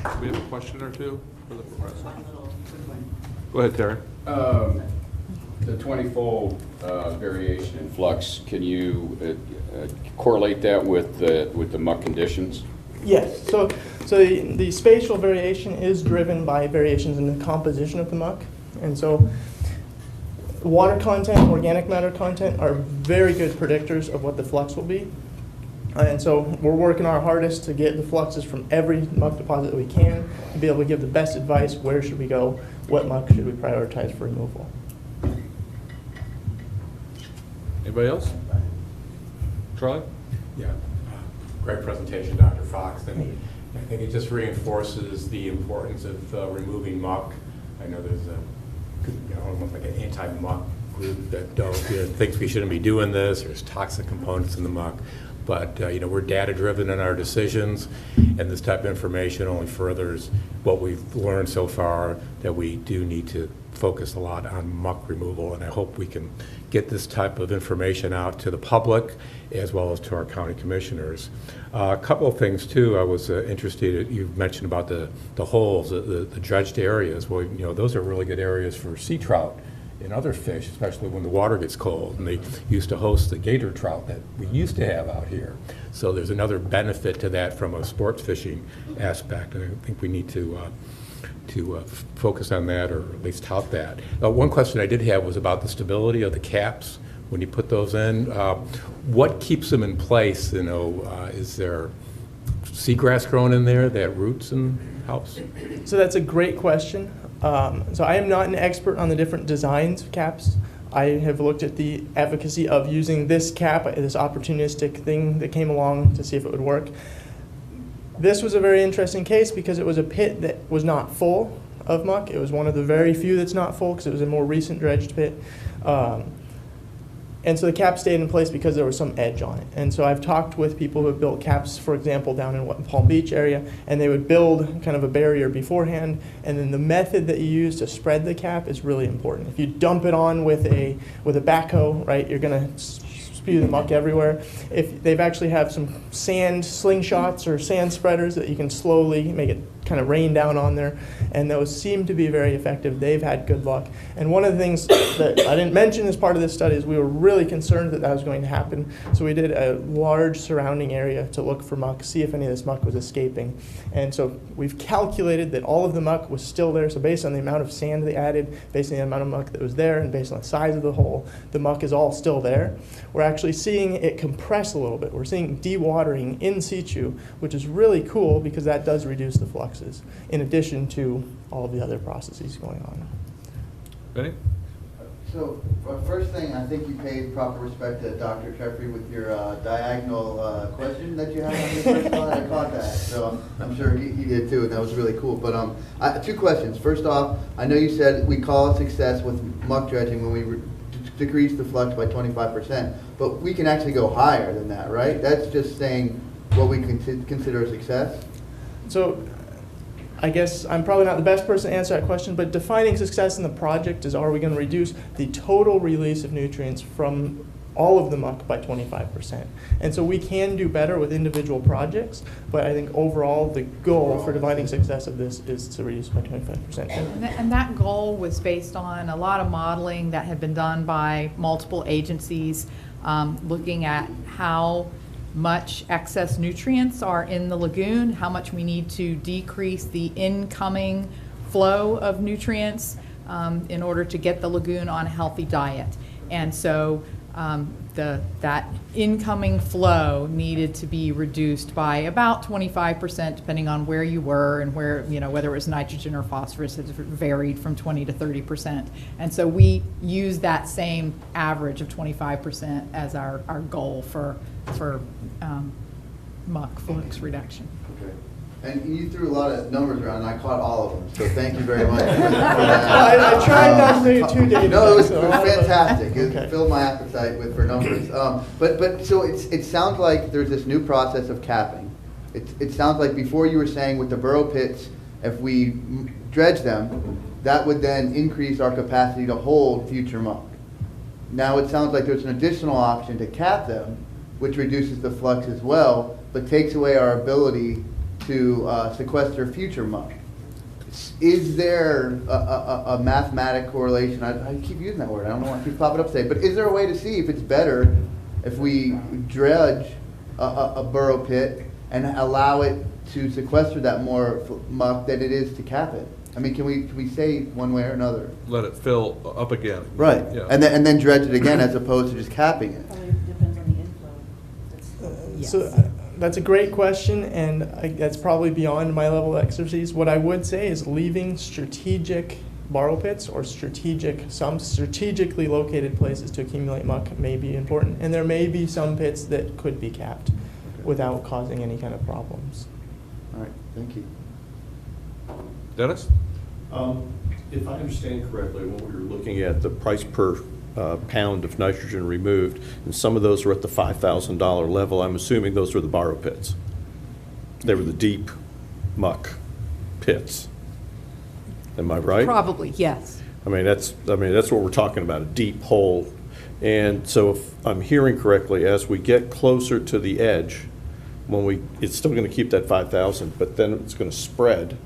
Do we have a question or two for the professor? Go ahead, Terry. The 20-fold variation in flux, can you correlate that with the muck conditions? Yes. So the spatial variation is driven by variations in the composition of the muck. And so water content, organic matter content are very good predictors of what the flux will be. And so we're working our hardest to get the fluxes from every muck deposit that we can to be able to give the best advice. Where should we go? What muck should we prioritize for removal? Anybody else? Charlie? Yeah, great presentation, Dr. Fox. And I think it just reinforces the importance of removing muck. I know there's almost like an anti-muck group that thinks we shouldn't be doing this. There's toxic components in the muck. But we're data-driven in our decisions, and this type of information only furthers what we've learned so far, that we do need to focus a lot on muck removal, and I hope we can get this type of information out to the public as well as to our county commissioners. A couple of things too, I was interested, you mentioned about the holes, the dredged areas. Well, those are really good areas for sea trout and other fish, especially when the water gets cold. And they used to host the gator trout that we used to have out here. So there's another benefit to that from a sports fishing aspect, and I think we need to focus on that, or at least tout that. One question I did have was about the stability of the caps when you put those in. What keeps them in place? Is there seagrass growing in there that roots and helps? So that's a great question. So I am not an expert on the different designs of caps. I have looked at the efficacy of using this cap, this opportunistic thing that came along to see if it would work. This was a very interesting case because it was a pit that was not full of muck. It was one of the very few that's not full because it was a more recent dredged pit. And so the cap stayed in place because there was some edge on it. And so I've talked with people who have built caps, for example, down in Palm Beach area, and they would build kind of a barrier beforehand, and then the method that you use to spread the cap is really important. If you dump it on with a backhoe, right, you're going to spew the muck everywhere. If they've actually have some sand slingshots or sand spreaders that you can slowly make it kind of rain down on there, and those seem to be very effective. They've had good luck. And one of the things that I didn't mention as part of this study is we were really concerned that was going to happen. So we did a large surrounding area to look for muck, see if any of this muck was escaping. And so we've calculated that all of the muck was still there. So based on the amount of sand they added, based on the amount of muck that was there, and based on the size of the hole, the muck is all still there. We're actually seeing it compress a little bit. We're seeing dewatering in situ, which is really cool because that does reduce the fluxes, in addition to all of the other processes going on. Benny? So, first thing, I think you paid proper respect to Dr. Jeffrey with your diagonal question that you had on your first slide. I caught that, so I'm sure he did too, and that was really cool. But two questions. First off, I know you said we call it success with muck dredging when we decrease the flux by 25%, but we can actually go higher than that, right? That's just saying what we consider a success? So I guess I'm probably not the best person to answer that question, but defining success in the project is, are we going to reduce the total release of nutrients from all of the muck by 25%? And so we can do better with individual projects, but I think overall the goal for defining success of this is to reduce by 25%. And that goal was based on a lot of modeling that had been done by multiple agencies, looking at how much excess nutrients are in the lagoon, how much we need to decrease the incoming flow of nutrients in order to get the lagoon on a healthy diet. And so that incoming flow needed to be reduced by about 25%, depending on where you were and where, whether it was nitrogen or phosphorus. It varied from 20 to 30%. And so we use that same average of 25% as our goal for muck flux reduction. Okay. And you threw a lot of numbers around, and I caught all of them, so thank you very much. I tried not to get too dated. No, it was fantastic. It filled my appetite for numbers. But so it sounds like there's this new process of capping. It sounds like before you were saying with the burrow pits, if we dredge them, that would then increase our capacity to hold future muck. Now it sounds like there's an additional option to cap them, which reduces the flux as well, but takes away our ability to sequester future muck. Is there a mathematic correlation? I keep using that word. I don't know why I keep popping up today. But is there a way to see if it's better if we dredge a burrow pit and allow it to sequester that more muck than it is to cap it? I mean, can we say one way or another? Let it fill up again. Right. Yeah. And then dredge it again as opposed to just capping it. Probably depends on the inflow. Yes. So that's a great question, and that's probably beyond my level of expertise. What I would say is leaving strategic borrow pits or some strategically located places to accumulate muck may be important, and there may be some pits that could be capped without causing any kind of problems. All right, thank you. Dennis? If I understand correctly, when we were looking at the price per pound of nitrogen removed, and some of those were at the $5,000 level, I'm assuming those were the borrow pits. They were the deep muck pits. Am I right? Probably, yes. I mean, that's what we're talking about, a deep hole. And so if I'm hearing correctly, as we get closer to the edge, it's still going to keep that 5,000, but then it's going to spread.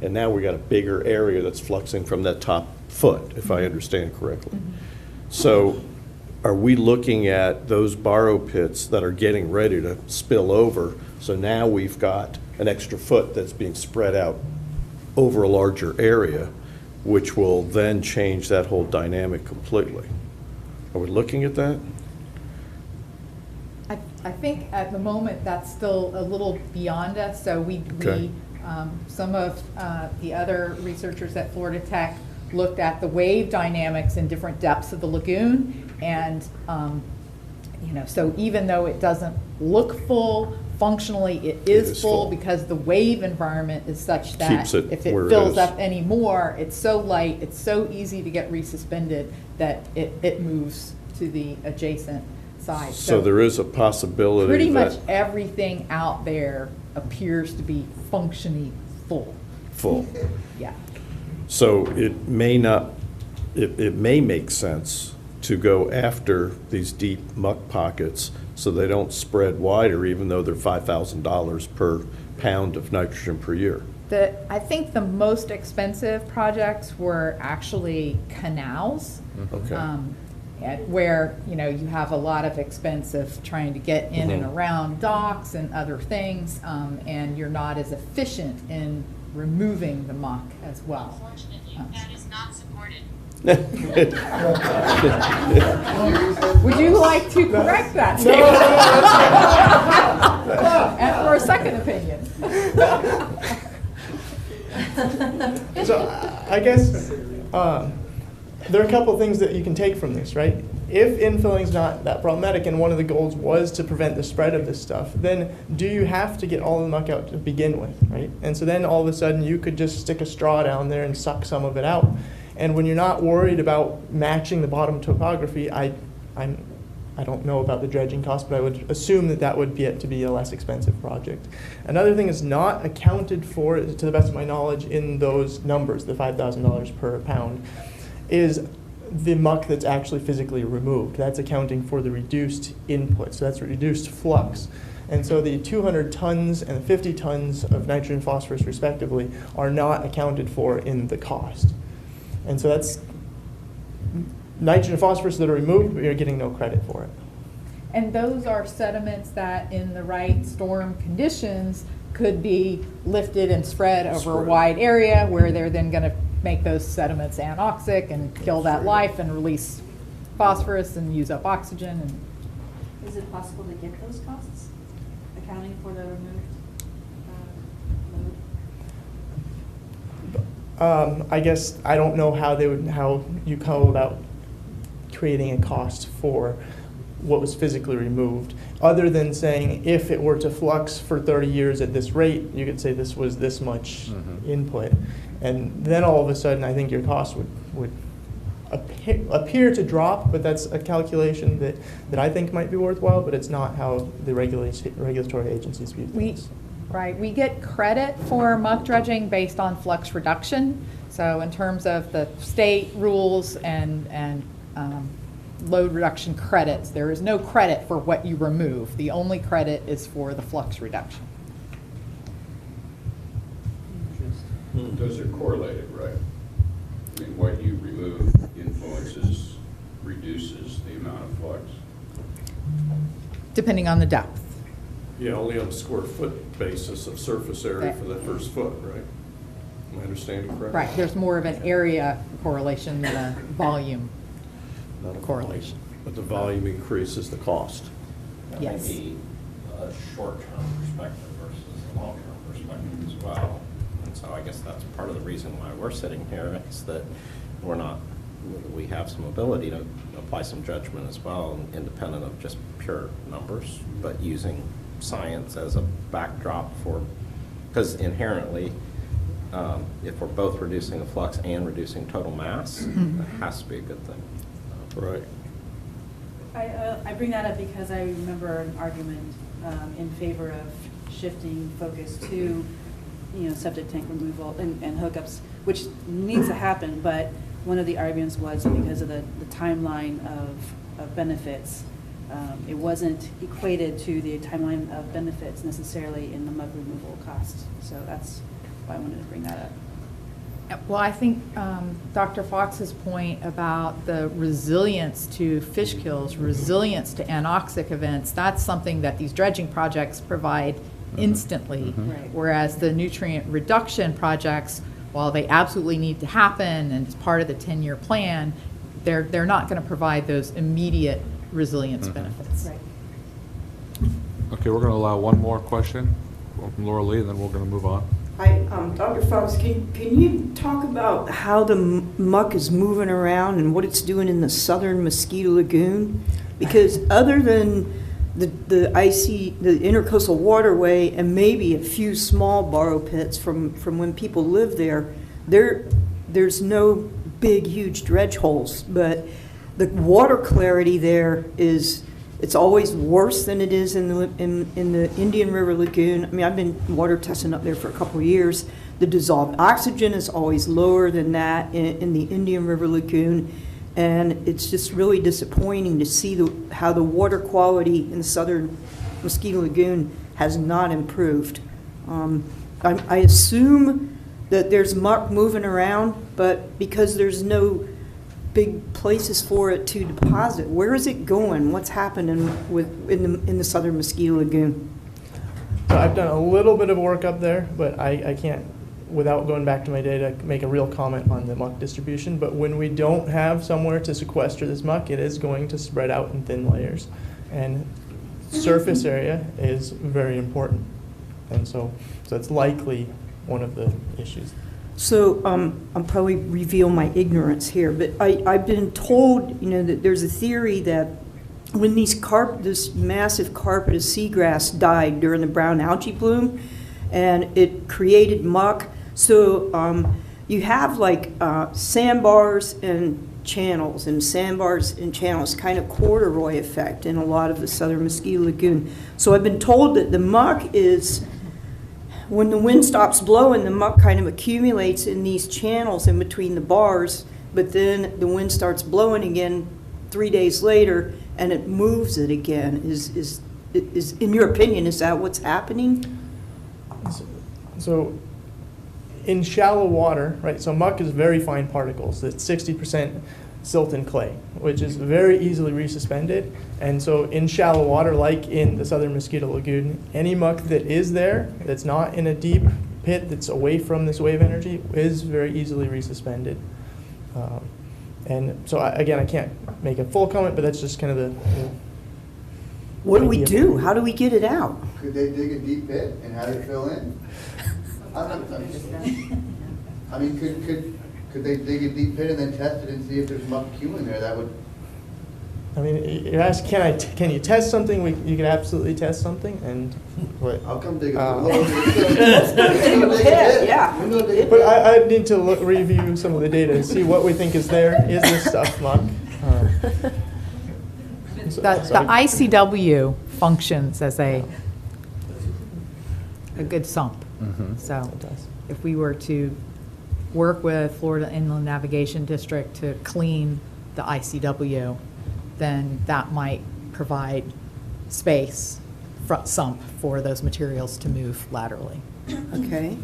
And now we got a bigger area that's fluxing from that top foot, if I understand correctly. So are we looking at those borrow pits that are getting ready to spill over? So now we've got an extra foot that's being spread out over a larger area, which will then change that whole dynamic completely. Are we looking at that? I think at the moment that's still a little beyond us. So Okay. some of the other researchers at Florida Tech looked at the wave dynamics in different depths of the lagoon, and so even though it doesn't look full, functionally it is full because the wave environment is such that Keeps it if it where it fills is. up anymore, it's so light, it's so easy to get resuspended that it moves to the adjacent side. So there is a possibility Pretty that much everything out there appears to be functioning full. full. Yeah. So it may make sense to go after these deep muck pockets so they don't spread wider, even though they're $5,000 per pound of nitrogen per year. I think the most expensive projects were actually canals. Okay. Where, you have a lot of expense of trying to get in and around docks and other things, and you're not as efficient in removing the muck as well. Unfortunately, that is not supported. Would you like to correct that? And for a second opinion. So I guess there are a couple things that you can take from this, right? If infilling is not that problematic and one of the goals was to prevent the spread of this stuff, then do you have to get all the muck out to begin with, right? And so then all of a sudden you could just stick a straw down there and suck some of it out. And when you're not worried about matching the bottom topography, I don't know about the dredging cost, but I would assume that would get to be a less expensive project. Another thing is not accounted for, to the best of my knowledge, in those numbers, the $5,000 per pound, is the muck that's actually physically removed. That's accounting for the reduced input, so that's reduced flux. And so the 200 tons and the 50 tons of nitrogen and phosphorus, respectively, are not accounted for in the cost. And so that's nitrogen and phosphorus that are removed, but you're getting no credit for it. And those are sediments that, in the right storm conditions, could be lifted and spread over a wide area where they're then going to make those sediments anoxic and kill that life and release phosphorus and use up oxygen. And Is it possible to get those costs, accounting for the removed load? I guess I don't know how you go about creating a cost for what was physically removed, other than saying if it were to flux for 30 years at this rate, you could say this was this much input. And then all of a sudden, I think your cost would appear to drop, but that's a calculation that I think might be worthwhile, but it's not how the regulatory agencies view things. Right, we get credit for muck dredging based on flux reduction. So in terms of the state rules and load reduction credits, there is no credit for what you remove. The only credit is for the flux reduction. Those are correlated, right? I mean, what you remove influences, reduces the amount of flux. Depending on the depth. Yeah, only on a square foot basis of surface area Right. for that first foot, right? Am I understanding correctly? Right, there's more of an area correlation than a volume Not a correlation. But the volume increases the cost. That Yes. may be a short-term perspective versus a long-term perspective as well. And so I guess that's part of the reason why we're sitting here, is that we're not, we have some ability to apply some judgment as well, independent of just pure numbers, but using science as a backdrop for, because inherently, if we're both reducing the flux and reducing total mass, it has to be a good thing. Right. I bring that up because I remember an argument in favor of shifting focus to, septic tank removal and hookups, which needs to happen, but one of the arguments was because of the timeline of benefits. It wasn't equated to the timeline of benefits necessarily in the mud removal costs. So that's why I wanted to bring that up. Well, I think Dr. Fox's point about the resilience to fish kills, resilience to anoxic events, that's something that these dredging projects provide instantly. Right. Whereas the nutrient reduction projects, while they absolutely need to happen and it's part of the 10-year plan, they're not going to provide those immediate resilience benefits. Right. Okay, we're going to allow one more question from Laura Lee, and then we're going to move on. Hi, Dr. Fox, can you talk about how the muck is moving around and what it's doing in the southern Mosquito Lagoon? Because other than the intercoastal waterway and maybe a few small borrow pits from when people live there's no big, huge dredge holes, but the water clarity there it's always worse than it is in the Indian River Lagoon. I mean, I've been water testing up there for a couple of years. The dissolved oxygen is always lower than that in the Indian River Lagoon. And it's just really disappointing to see how the water quality in the southern Mosquito Lagoon has not improved. I assume that there's muck moving around, but because there's no big places for it to deposit, where is it going? What's happening in the southern Mosquito Lagoon? So I've done a little bit of work up there, but I can't, without going back to my data, make a real comment on the muck distribution. But when we don't have somewhere to sequester this muck, it is going to spread out in thin layers. And surface area is very important. And so it's likely one of the issues. So I'll probably reveal my ignorance here, but I've been told, that there's a theory that when this massive carpet of seagrass died during the brown algae bloom, and it created muck. So you have like sandbars and channels, and sandbars and channels, kind of corduroy effect in a lot of the southern Mosquito Lagoon. So I've been told that the muck is, when the wind stops blowing, the muck kind of accumulates in these channels in between the bars, but then the wind starts blowing again 3 days later, and it moves it again. Is in your opinion, is that what's happening? So in shallow water, right, so muck is very fine particles. It's 60% silt and clay, which is very easily resuspended. And so in shallow water, like in the southern Mosquito Lagoon, any muck that is there, that's not in a deep pit that's away from this wave energy, is very easily resuspended. And so I can't make a full comment, but that's just kind of the What do we idea. do? How do we get it out? Could they dig a deep pit and have it fill in? I mean, could they dig a deep pit and then test it and see if there's muck accumulating there? That would. I mean, you're asking, can you test something? You can absolutely test something, and what? I'll come dig a pit, yeah. But I need to review some of the data and see what we think is there. Is this stuff muck? The ICW functions as a good sump. So It does. if we were to work with Florida Inland Navigation District to clean the ICW, then that might provide space, sump, for those materials to move laterally. Okay,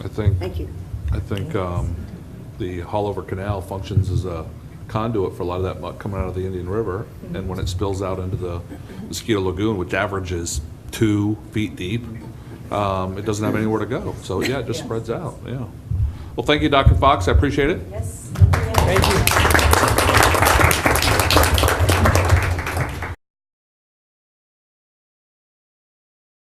I think thank you. I think the Haulover Canal functions as a conduit for a lot of that muck coming out of the Indian River, and when it spills out into the Mosquito Lagoon, which averages 2 feet deep, it doesn't have anywhere to go. So yeah, it just spreads out, yeah. Well, thank you, Dr. Fox, I appreciate it. Yes. Thank you.